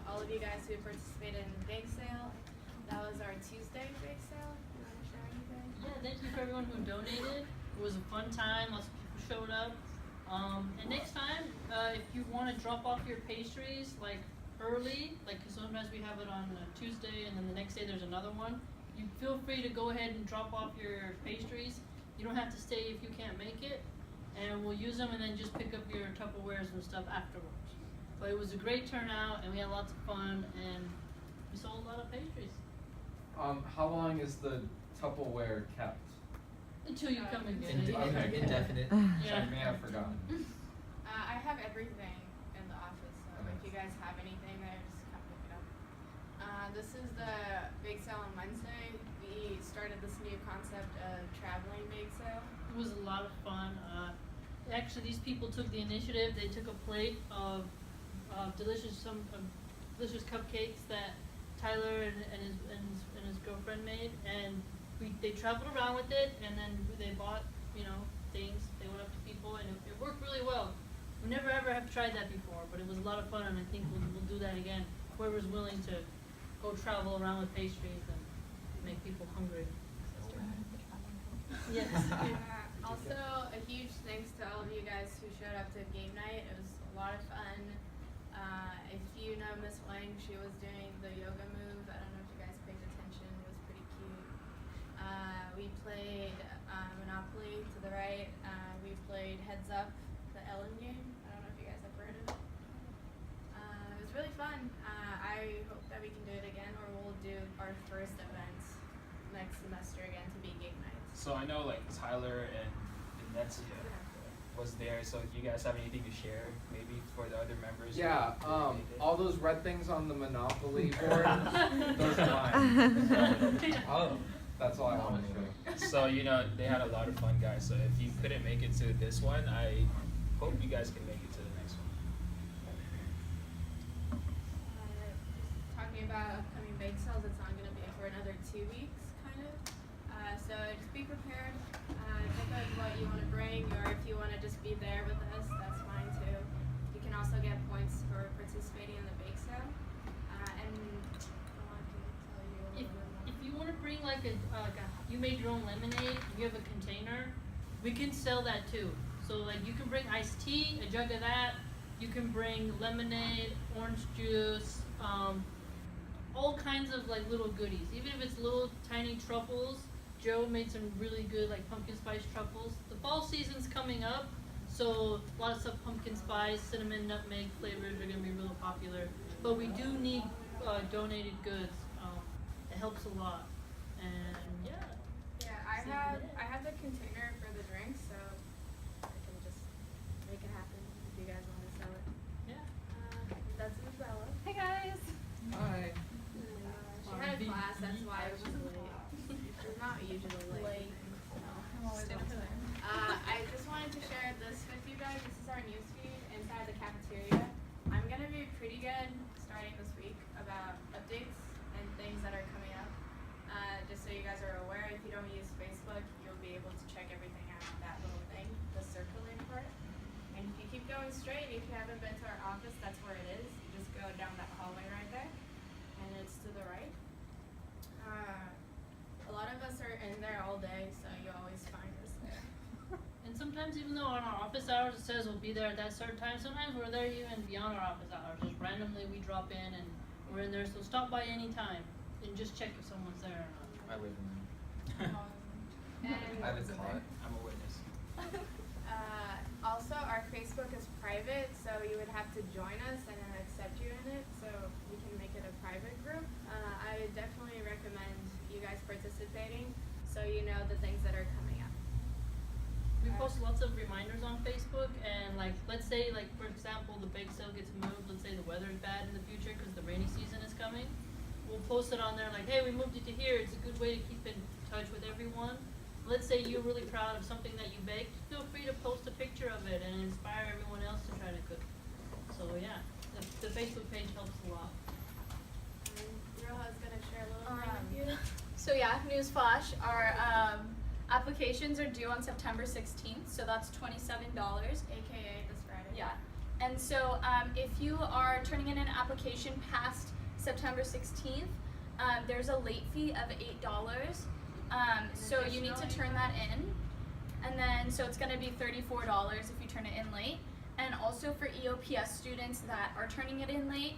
all of you guys who participated in the bake sale. That was our Tuesday bake sale. You want to share anything? Yeah, thank you for everyone who donated. It was a fun time. Lots of people showed up. And next time, if you want to drop off your pastries like early, like 'cause sometimes we have it on Tuesday and then the next day there's another one, you feel free to go ahead and drop off your pastries. You don't have to stay if you can't make it, and we'll use them and then just pick up your Tupperwares and stuff afterwards. But it was a great turnout and we had lots of fun and we sold a lot of pastries. How long is the Tupperware kept? Until you come and get it. Okay. Indefinite. Yeah. I may have forgotten. I have everything in the office, so if you guys have anything there, just come pick it up. This is the bake sale on Wednesday. We started this new concept of traveling bake sale. It was a lot of fun. Actually, these people took the initiative. They took a plate of delicious cupcakes that Tyler and his girlfriend made, and they traveled around with it, and then they bought things. They went up to people, and it worked really well. We never ever have tried that before, but it was a lot of fun, and I think we'll do that again. Whoever's willing to go travel around with pastries and make people hungry. Yes. Also, a huge thanks to all of you guys who showed up to game night. It was a lot of fun. If you know Miss Wang, she was doing the yoga move. I don't know if you guys paid attention. It was pretty cute. We played Monopoly to the right. We played Heads Up, the Ellen game. I don't know if you guys have heard of it. It was really fun. I hope that we can do it again, or we'll do our first event next semester again to be game nights. So I know like Tyler and Netsia was there, so if you guys have anything to share, maybe for the other members. Yeah, all those red things on the Monopoly board, those are mine. Oh. That's all I want to say. So they had a lot of fun, guys. So if you couldn't make it to this one, I hope you guys can make it to the next one. Talking about upcoming bake sales, it's not going to be for another 2 weeks, kind of. So just be prepared. Think of what you want to bring, or if you want to just be there with us, that's fine too. You can also get points for participating in the bake sale. And I want to tell you a little bit more. If you want to bring you made your own lemonade, you have a container, we can sell that too. So you can bring iced tea, a jug of that. You can bring lemonade, orange juice, all kinds of little goodies. Even if it's little tiny truffles. Joe made some really good pumpkin spice truffles. The fall season's coming up, so a lot of stuff pumpkin spice, cinnamon, nutmeg flavors are gonna be real popular. But we do need donated goods. It helps a lot. And yeah. Yeah, I have the container for the drinks, so I can just make it happen if you guys want to sell it. Yeah. That's Isabella. Hey guys. Hi. She had a class, that's why she's late. She's not usually late. I'm always on time. I just wanted to share this with you guys. This is our newsfeed inside the cafeteria. I'm going to be pretty good starting this week about updates and things that are coming up. Just so you guys are aware, if you don't use Facebook, you'll be able to check everything out on that little thing, the circling part. And if you keep going straight, if you haven't been to our office, that's where it is. You just go down that hallway right there, and it's to the right. A lot of us are in there all day, so you always find us there. And sometimes even though on our office hours it says we'll be there at that certain time, sometimes we're there even beyond our office hours. Just randomly we drop in and we're in there, so stop by any time and just check if someone's there or not. I live in there. And I haven't caught. I'm a witness. also, our Facebook is private, so you would have to join us and then accept you in it, so we can make it a private group. I would definitely recommend you guys participating so you know the things that are coming up. We post lots of reminders on Facebook, and let's say for example the bake sale gets moved. Let's say the weather is bad in the future because the rainy season is coming. We'll post it on there hey, we moved it to here. It's a good way to keep in touch with everyone. Let's say you're really proud of something that you baked. Feel free to post a picture of it and inspire everyone else to try to cook. So yeah, the Facebook page helps a lot. Roha's gonna share a little thing with you. So yeah, newsflash, our applications are due on September 16th, so that's $27. AKA this Friday. Yeah. And so if you are turning in an application past September 16th, there's a late fee of $8. So you need to turn that in. And then, so it's going to be $34 if you turn it in late. And also for EOPS students that are turning it in late,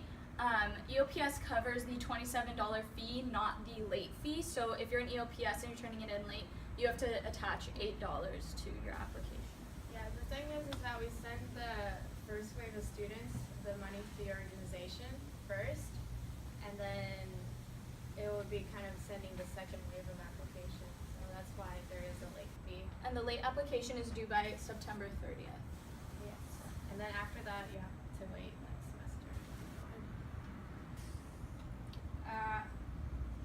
EOPS covers the $27 fee, not the late fee. So if you're an EOPS and you're turning it in late, you have to attach $8 to your application. Yeah, the thing is that we send the first wave of students the money to the organization first, and then it will be kind of sending the second wave of applications. So that's why there is a late fee. And the late application is due by September 30th. Yes. And then after that, you have to wait next semester.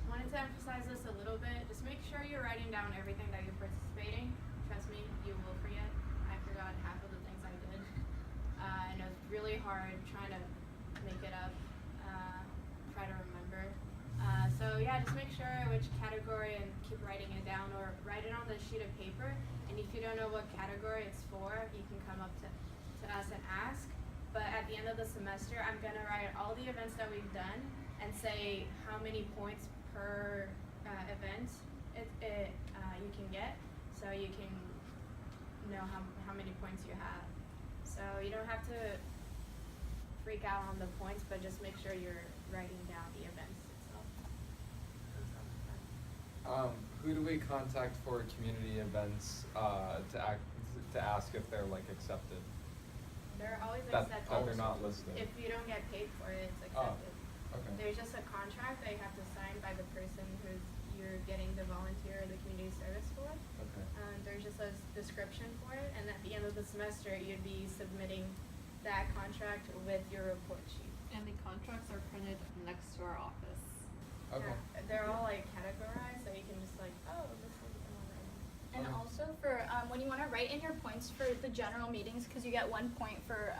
Wanted to emphasize this a little bit. Just make sure you're writing down everything that you're participating. Trust me, you will forget. I forgot half of the things I did. And it was really hard trying to make it up, try to remember. So yeah, just make sure which category and keep writing it down, or write it on the sheet of paper. And if you don't know what category it's for, you can come up to us and ask. But at the end of the semester, I'm gonna write all the events that we've done and say how many points per event you can get, so you can know how many points you have. So you don't have to freak out on the points, but just make sure you're writing down the events itself. Who do we contact for community events to ask if they're like accepted? They're always That accepted. they're not listed. If you don't get paid for it, it's Oh, accepted. okay. There's just a contract that you have to sign by the person who's you're getting the volunteer or the community service for. Okay. There's just a description for it, and at the end of the semester, you'd be submitting that contract with your report sheet. And the contracts are printed next to our office. Okay. Yeah, they're all like categorized, so you can just like, oh, this is the one right now. And Okay. also for when you want to write in your points for the general meetings, because you get 1 point for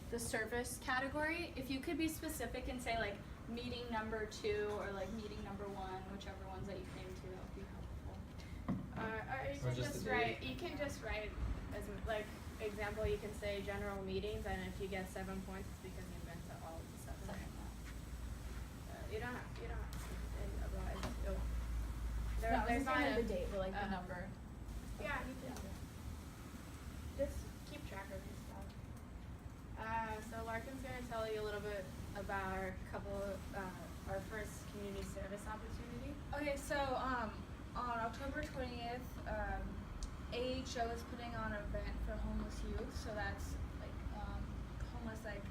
the service category, if you could be specific and say like meeting number 2 or like meeting number 1, whichever ones that you came to, that would be helpful. Or you Or can just just the write. date. You can just write as like example. You can say general meetings, and if you get 7 points, it's because you've been to all of the 7. You don't have to. And otherwise, there's not kind a, of the date, but like the number. Yeah, you can. Just keep track of your stuff. So Larkin's gonna tell you a little bit about our first community service opportunity. Okay, so on October 20th, AHO is putting on an event for homeless youth. So that's like homeless like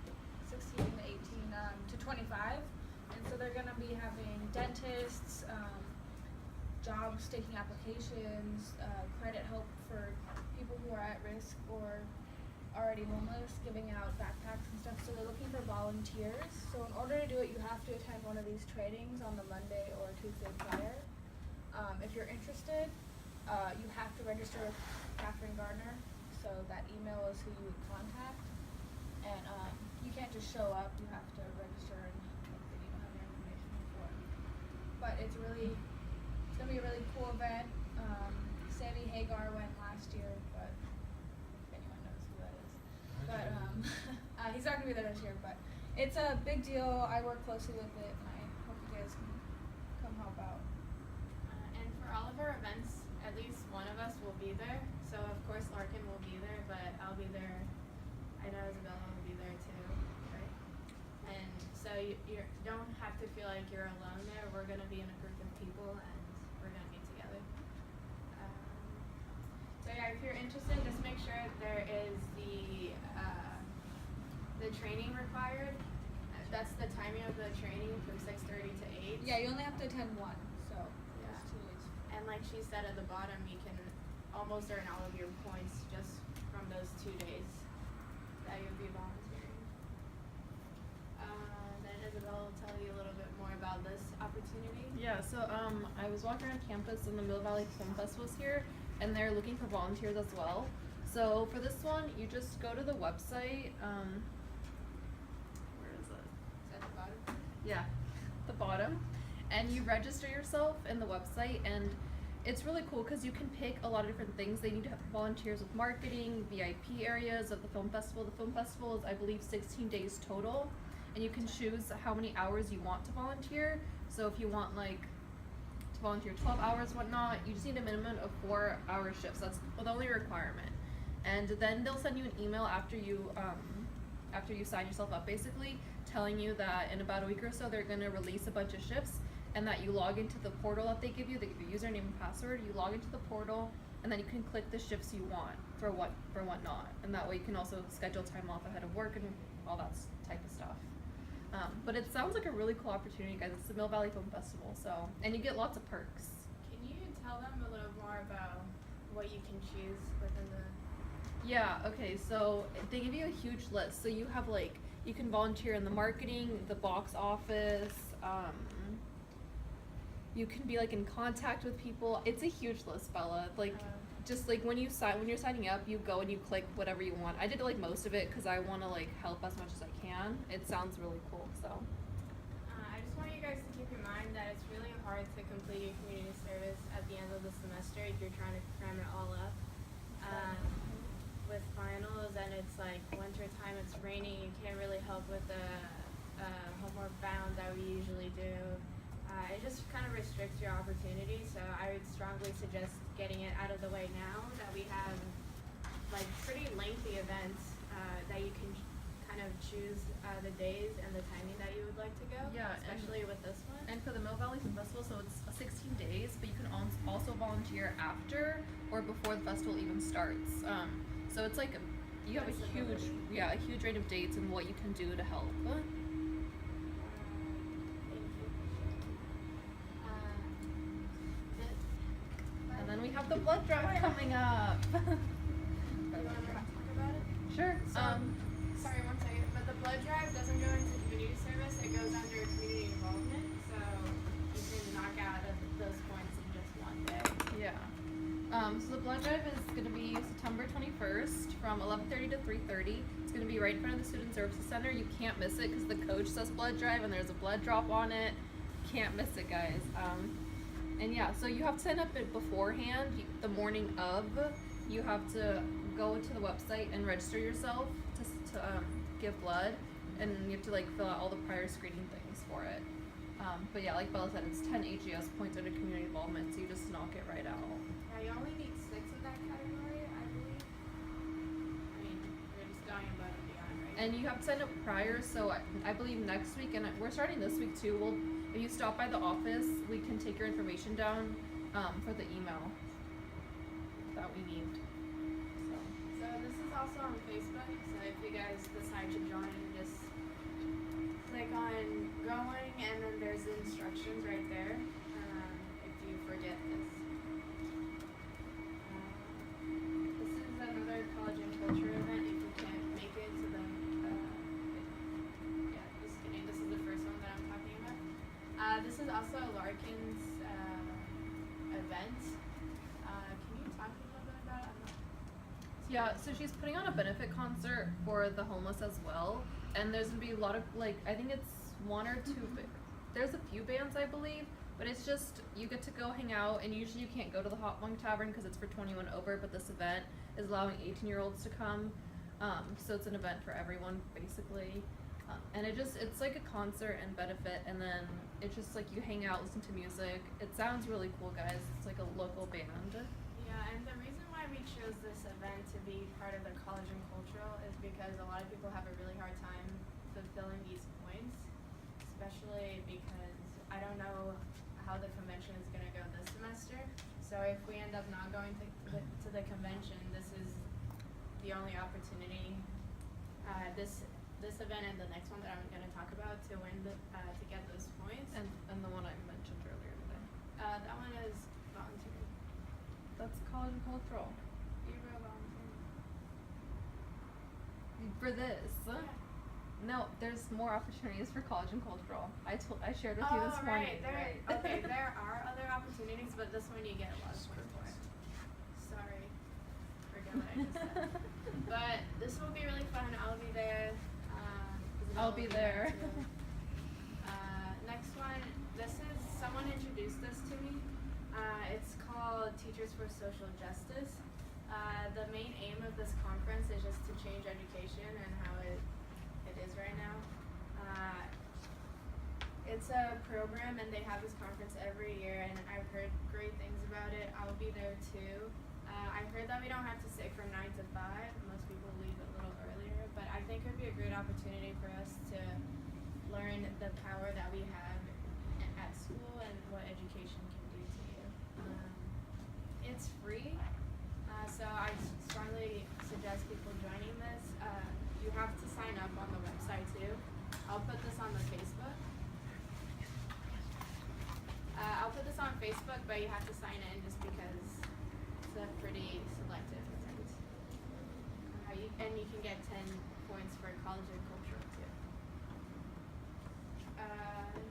16 to 18 to 25, and so they're gonna be having dentists, jobs taking applications, credit help for people who are at risk or already homeless, giving out backpacks and stuff. So they're looking for volunteers. So in order to do it, you have to attend one of these trainings on the Monday or Tuesday prior. If you're interested, you have to register with Catherine Gardner. So that email is who you would contact. And you can't just show up. You have to register and make sure you don't have your information before. But it's gonna be a really cool event. Sammy Hagar went last year, but if anyone knows who that is. But he's not gonna be there this year, but it's a big deal. I work closely with it, and I hope you guys can come help out. And for all of our events, at least one of us will be there. So of course Larkin will be there, but I'll be there. I know Isabella will be there too, right? And so you don't have to feel like you're alone there. We're gonna be in a group of people, and we're gonna be together. So yeah, if you're interested, just make sure there is the training required. That's the timing of the training from 6:30 to 8. Yeah, you only have to attend one, so Yeah. it's 2 days. And like she said at the bottom, you can almost earn all of your points just from those 2 days that you'll be volunteering. Then Isabel will tell you a little bit more about this opportunity. Yeah, so I was walking around campus and the Mill Valley Film Fest was here, and they're looking for volunteers as well. So for this one, you just go to the website. Where is it? Is that the bottom? Yeah, the bottom, and you register yourself in the website, and it's really cool because you can pick a lot of different things. They need to have volunteers with marketing, VIP areas of the film festival. The film festival is, I believe, 16 days total, and you can choose how many hours you want to volunteer. So if you want like to volunteer 12 hours, whatnot, you just need a minimum of 4-hour shifts. That's the only requirement. And then they'll send you an email after you sign yourself up, basically, telling you that in about a week or so they're gonna release a bunch of shifts, and that you log into the portal that they give you. They give you username and password. You log into the portal, and then you can click the shifts you want for what not, and that way you can also schedule time off ahead of work and all that type of stuff. But it sounds like a really cool opportunity, guys. It's the Mill Valley Film Festival, so, and you get lots of perks. Can you tell them a little more about what you can choose within the? Yeah, okay, so they give you a huge list. So you have like, you can volunteer in the marketing, the box office, you can be like in contact with people. It's a huge list, Bella. Like, just like when you're signing up, you go and you click whatever you want. I did like most of it because I want to like help as much as I can. It sounds really cool, so. I just want you guys to keep in mind that it's really hard to complete your community service at the end of the semester if you're trying to cram it all up. With finals, and it's like winter time, it's raining, you can't really help with the homeward bound that we usually do. It just kind of restricts your opportunity, so I would strongly suggest getting it out of the way now that we have like pretty lengthy events that you can kind of choose the days and the timing that you would like to go, Yeah, especially with this one. And for the Mill Valley Film Festival, so it's 16 days, but you can also volunteer after or before the festival even starts. So it's like you have a huge range of dates and what you can do to help. Thank you. And then we have the blood drive coming up. You want to talk about it? Sure. So, sorry, 1 second. But the blood drive doesn't go into community service. It goes under community involvement. So you can knock out of those points in just one day. Yeah. So the blood drive is going to be September 21st from 11:30 to 3:30. It's going to be right in front of the Student Services Center. You can't miss it because the coach says blood drive and there's a blood drop on it. Can't miss it, guys. And yeah, so you have to sign up it beforehand. The morning of, you have to go to the website and register yourself to give blood, and you have to like fill out all the prior screening things for it. But yeah, like Bella said, it's 10 AGS points under community involvement, so you just knock it right out. Yeah, you only need 6 in that category, I believe. I mean, you're just going above and beyond, right? And you have to sign up prior, so I believe next week, and we're starting this week too. If you stop by the office, we can take your information down for the email that we need. So this is also on Facebook, so if you guys decide to join, just click on going, and then there's the instructions right there, if you forget this. This is another college and culture event if you can't make it to the, yeah, just kidding, this is the first one that I'm talking about. This is also a Larkin's event. Can you talk a little bit about it? I'm not. Yeah, so she's putting on a benefit concert for the homeless as well, and there's gonna be a lot of like, I think it's 1 or 2. There's a few bands, I believe, but it's just you get to go hang out, and usually you can't go to the Hot Lung Tavern because it's for 21 over, but this event is allowing 18-year-olds to come, so it's an event for everyone basically. And it's like a concert and benefit, and then it's just like you hang out, listen to music. It sounds really cool, guys. It's like a local band. Yeah, and the reason why we chose this event to be part of the college and cultural is because a lot of people have a really hard time fulfilling these points, especially because I don't know how the convention is going to go this semester. So if we end up not going to the convention, this is the only opportunity. This event and the next one that I'm going to talk about to win to get those points. And the one I mentioned earlier today. That one is voluntary. That's college and cultural. You were voluntary. For this. Yeah. No, there's more opportunities for college and cultural. I shared with you this morning. Right. Okay, there are other opportunities, but this one you get a lot of points for. Sorry. Forget what I just said. But this will be really fun. I'll be there. I'll be there. Next one. This is someone introduced this to me. It's called Teachers for Social Justice. The main aim of this conference is just to change education and how it is right now. It's a program and they have this conference every year, and I've heard great things about it. I'll be there too. I heard that we don't have to stay from 9 to 5. Most people leave a little earlier, but I think it would be a great opportunity for us to learn the power that we have at school and what education can do to you. It's free, so I strongly suggest people joining this. You have to sign up on the website too. I'll put this on the Facebook. I'll put this on Facebook, but you have to sign in just because it's a pretty selective event. And you can get 10 points for college and cultural too.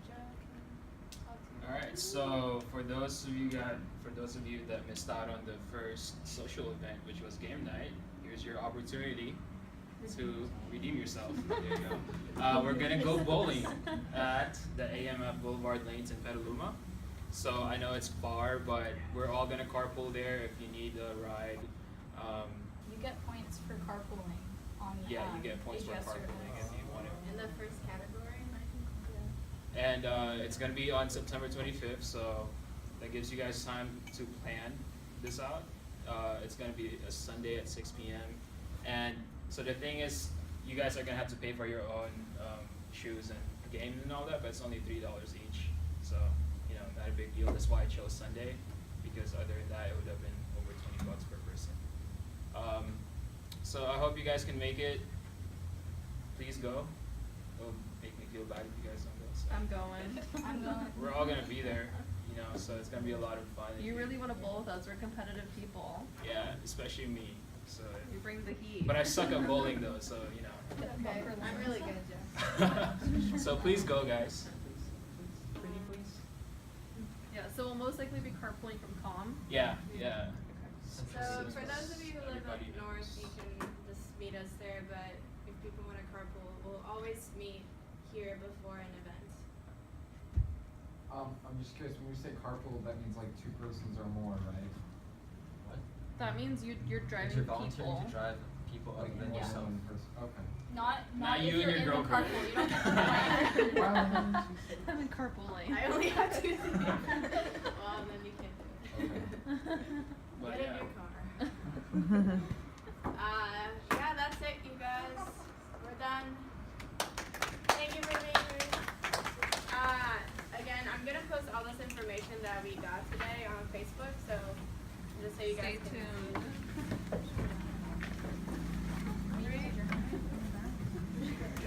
Joe, can you talk to me? All right. So for those of you that missed out on the first social event, which was game night, here's your opportunity to redeem yourself. There you go. We're gonna go bowling at the AMF Boulevard Lanes in Petaluma. So I know it's far, but we're all gonna carpool there if you need a ride. You get points for carpooling on Yeah, you get points for AGS carpooling if you want to. In the first category, And it's gonna be on September 25th, so that gives you guys time to plan this out. It's gonna be a Sunday at 6 p.m. And so the thing is, you guys are gonna have to pay for your own shoes and games and all that, but it's only $3 each. So, you know, not a big deal. That's why I chose Sunday, because other than that, it would have been over $20 per person. So I hope you guys can make it. Please go. It'll make me feel bad if you guys don't go. So. I'm going. I'm going. We're all gonna be there, you know, so it's gonna be a lot of fun. You really want to bowl with us? We're competitive people. Yeah, especially me. So. You bring the heat. But I suck at bowling though, so you know. okay, I'm really good, Joe. So please go, guys. Pretty please. Yeah, so we'll most likely be carpooling from Com. Yeah, yeah. So for those of you who live up Everybody north, knows. you can just meet us there, but if people want to carpool, we'll always meet here before an event. I'm just curious, when we say carpool, that means like 2 persons or more, right? What? That means you're driving You're volunteering people. to drive people other Like than more than yourself. one person, okay. Not you if and you're your in the girlfriend. carpool. You don't get to play. I'm in carpooling. I only have 2 things. Well, then you can't do it. Okay. But Get in yeah. your car. Yeah, that's it, you guys. We're done. Thank you for being here. Again, I'm gonna post all this information that we got today on Facebook, so just so you guys Stay can tuned.